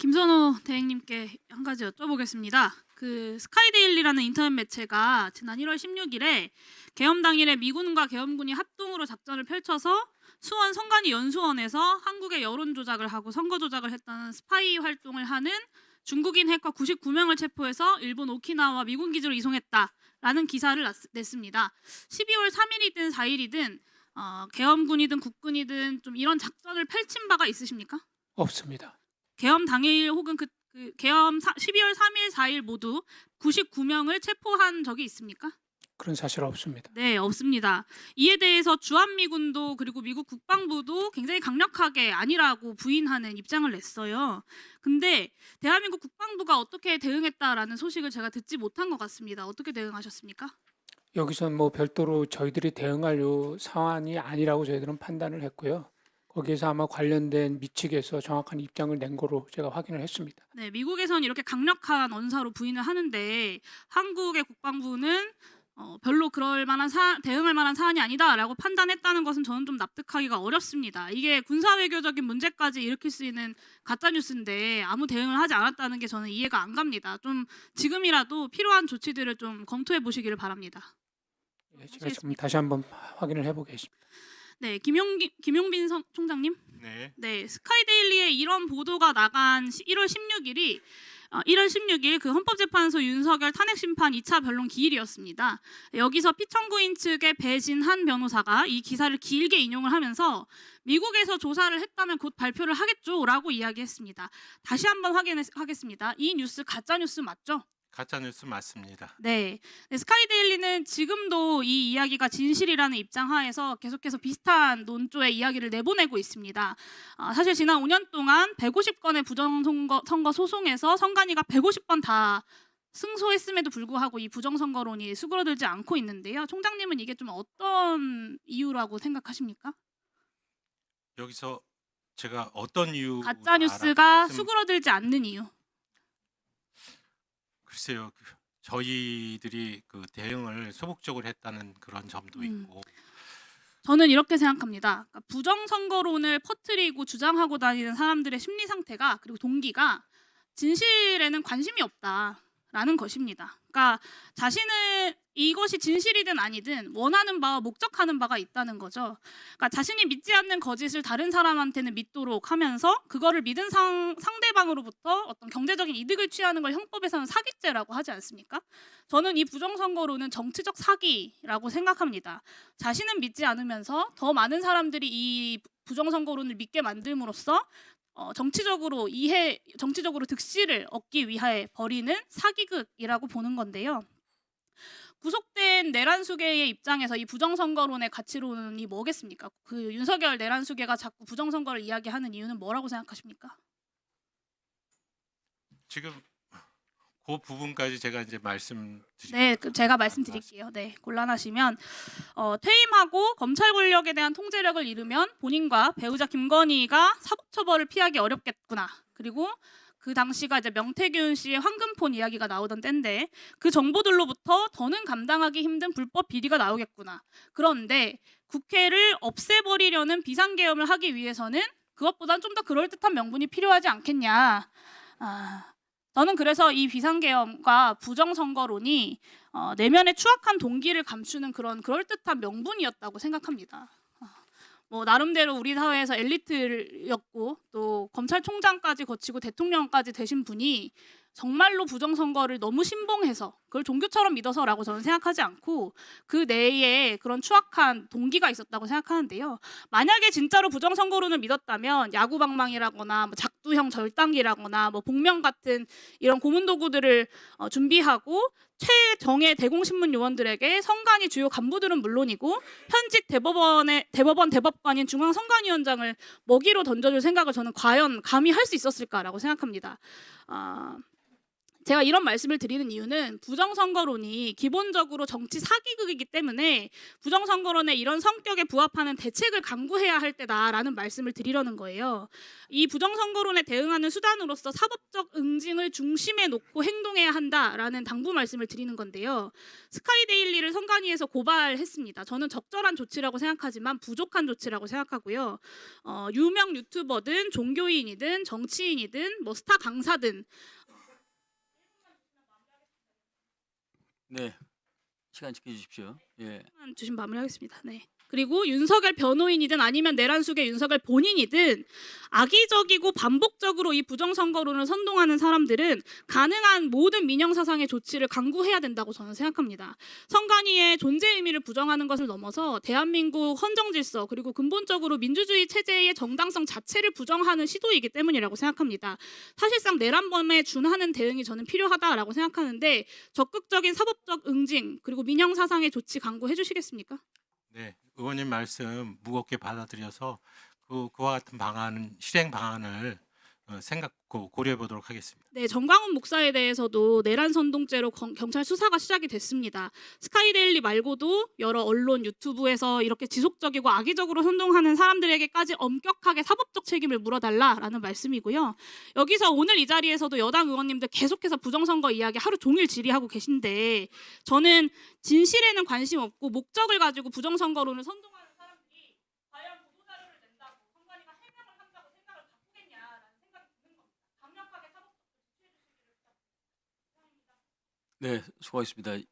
김선호 대행님께 한 가지 여쭤보겠습니다. 그 스카이데일리라는 인터넷 매체가 지난 1월 16일에 계엄 당일에 미군과 계엄군이 합동으로 작전을 펼쳐서 수원 성간이 연수원에서 한국의 여론 조작을 하고 선거 조작을 했다는 스파이 활동을 하는 중국인 해커 99명을 체포해서 일본 오키나와 미군 기지로 이송했다라는 기사를 냈습니다. 12월 3일이든 4일이든 계엄군이든 국군이든 좀 이런 작전을 펼친 바가 있으십니까? 없습니다. 계엄 당일 혹은 계엄 12월 3일, 4일 모두 99명을 체포한 적이 있습니까? 그런 사실 없습니다. 네, 없습니다. 이에 대해서 주한미군도 그리고 미국 국방부도 굉장히 강력하게 아니라고 부인하는 입장을 냈어요. 근데 대한민국 국방부가 어떻게 대응했다라는 소식을 제가 듣지 못한 것 같습니다. 어떻게 대응하셨습니까? 여기선 뭐 별도로 저희들이 대응할 요 상황이 아니라고 저희들은 판단을 했고요. 거기에서 아마 관련된 미측에서 정확한 입장을 낸 거로 제가 확인을 했습니다. 네, 미국에서는 이렇게 강력한 언사로 부인을 하는데 한국의 국방부는 별로 그럴 만한 대응할 만한 사안이 아니다라고 판단했다는 것은 저는 좀 납득하기가 어렵습니다. 이게 군사외교적인 문제까지 일으킬 수 있는 가짜 뉴스인데 아무 대응을 하지 않았다는 게 저는 이해가 안 갑니다. 좀 지금이라도 필요한 조치들을 좀 검토해 보시기를 바랍니다. 제가 지금 다시 한번 확인을 해보겠습니다. 네, 김용빈 총장님. 네. 스카이데일리에 이런 보도가 나간 1월 16일 그 헌법재판소 윤석열 탄핵 심판 2차 변론 기일이었습니다. 여기서 피청구인 측의 배진한 변호사가 이 기사를 길게 인용을 하면서 미국에서 조사를 했다면 곧 발표를 하겠죠라고 이야기했습니다. 다시 한번 확인하겠습니다. 이 뉴스 가짜 뉴스 맞죠? 가짜 뉴스 맞습니다. 네. 스카이데일리는 지금도 이 이야기가 진실이라는 입장 하에서 계속해서 비슷한 논조의 이야기를 내보내고 있습니다. 사실 지난 5년 동안 150건의 부정선거 소송에서 선관위가 150번 다 승소했음에도 불구하고 이 부정선거론이 수그러들지 않고 있는데요. 총장님은 이게 좀 어떤 이유라고 생각하십니까? 여기서 제가 어떤 이유 가짜 뉴스가 수그러들지 않는 이유. 글쎄요. 저희들이 그 대응을 소극적으로 했다는 그런 점도 있고 저는 이렇게 생각합니다. 그러니까 부정선거론을 퍼뜨리고 주장하고 다니는 사람들의 심리 상태가 그리고 동기가 진실에는 관심이 없다라는 것입니다. 그러니까 자신은 이것이 진실이든 아니든 원하는 바와 목적하는 바가 있다는 거죠. 그러니까 자신이 믿지 않는 거짓을 다른 사람한테는 믿도록 하면서 그거를 믿은 상대방으로부터 어떤 경제적인 이득을 취하는 걸 형법에서는 사기죄라고 하지 않습니까? 저는 이 부정선거론은 정치적 사기라고 생각합니다. 자신은 믿지 않으면서 더 많은 사람들이 이 부정선거론을 믿게 만듦으로써 정치적으로 득실을 얻기 위해 벌이는 사기극이라고 보는 건데요. 구속된 내란수계의 입장에서 이 부정선거론의 가치론이 뭐겠습니까? 그 윤석열 내란수계가 자꾸 부정선거를 이야기하는 이유는 뭐라고 생각하십니까? 지금 그 부분까지 제가 이제 말씀드릴게요. 네, 제가 말씀드릴게요. 네, 곤란하시면 퇴임하고 검찰 권력에 대한 통제력을 잃으면 본인과 배우자 김건희가 사법처벌을 피하기 어렵겠구나. 그리고 그 당시가 이제 명태균 씨의 황금폰 이야기가 나오던 때인데 그 정보들로부터 더는 감당하기 힘든 불법 비리가 나오겠구나. 그런데 국회를 없애버리려는 비상계엄을 하기 위해서는 그것보단 좀 더 그럴듯한 명분이 필요하지 않겠냐. 저는 그래서 이 비상계엄과 부정선거론이 내면의 추악한 동기를 감추는 그런 그럴듯한 명분이었다고 생각합니다. 뭐 나름대로 우리 사회에서 엘리트였고 또 검찰총장까지 거치고 대통령까지 되신 분이 정말로 부정선거를 너무 신봉해서 그걸 종교처럼 믿어서라고 저는 생각하지 않고 그 내에 그런 추악한 동기가 있었다고 생각하는데요. 만약에 진짜로 부정선거론을 믿었다면 야구방망이라거나 뭐 작두형 절단기라거나 뭐 복면 같은 이런 고문도구들을 준비하고 최정예 대공신문 요원들에게 선관위 주요 간부들은 물론이고 현직 대법관인 중앙선관위원장을 먹이로 던져줄 생각을 저는 과연 감히 할 수 있었을까라고 생각합니다. 제가 이런 말씀을 드리는 이유는 부정선거론이 기본적으로 정치 사기극이기 때문에 부정선거론의 이런 성격에 부합하는 대책을 강구해야 할 때다라는 말씀을 드리려는 거예요. 이 부정선거론에 대응하는 수단으로서 사법적 응징을 중심에 놓고 행동해야 한다라는 당부 말씀을 드리는 건데요. 스카이데일리를 선관위에서 고발했습니다. 저는 적절한 조치라고 생각하지만 부족한 조치라고 생각하고요. 유명 유튜버든 종교인이든 정치인이든 뭐 스타 강사든 네, 시간 지켜주십시오. 예. 주신 마무리하겠습니다. 네. 그리고 윤석열 변호인이든 아니면 내란숙의 윤석열 본인이든 악의적이고 반복적으로 이 부정선거론을 선동하는 사람들은 가능한 모든 민영사상의 조치를 강구해야 된다고 저는 생각합니다. 선관위의 존재 의미를 부정하는 것을 넘어서 대한민국 헌정질서 그리고 근본적으로 민주주의 체제의 정당성 자체를 부정하는 시도이기 때문이라고 생각합니다. 사실상 내란범에 준하는 대응이 저는 필요하다라고 생각하는데 적극적인 사법적 응징 그리고 민영사상의 조치 강구해 주시겠습니까? 네, 의원님 말씀 무겁게 받아들여서 그와 같은 실행 방안을 고려해 보도록 하겠습니다. 네, 정광훈 목사에 대해서도 내란 선동죄로 경찰 수사가 시작이 됐습니다. 스카이데일리 말고도 여러 언론, 유튜브에서 이렇게 지속적이고 악의적으로 선동하는 사람들에게까지 엄격하게 사법적 책임을 물어달라라는 말씀이고요. 여기서 오늘 이 자리에서도 여당 의원님들 계속해서 부정선거 이야기 하루 종일 질의하고 계신데 저는 진실에는 관심 없고 목적을 가지고 부정선거론을 선동하는 사람들이 과연 보도자료를 낸다고 선관위가 해명을 한다고 생각을 바꾸겠냐라는 생각이 드는 겁니다. 강력하게 사법적 조치해 주시기를 부탁드립니다. 네, 수고하셨습니다.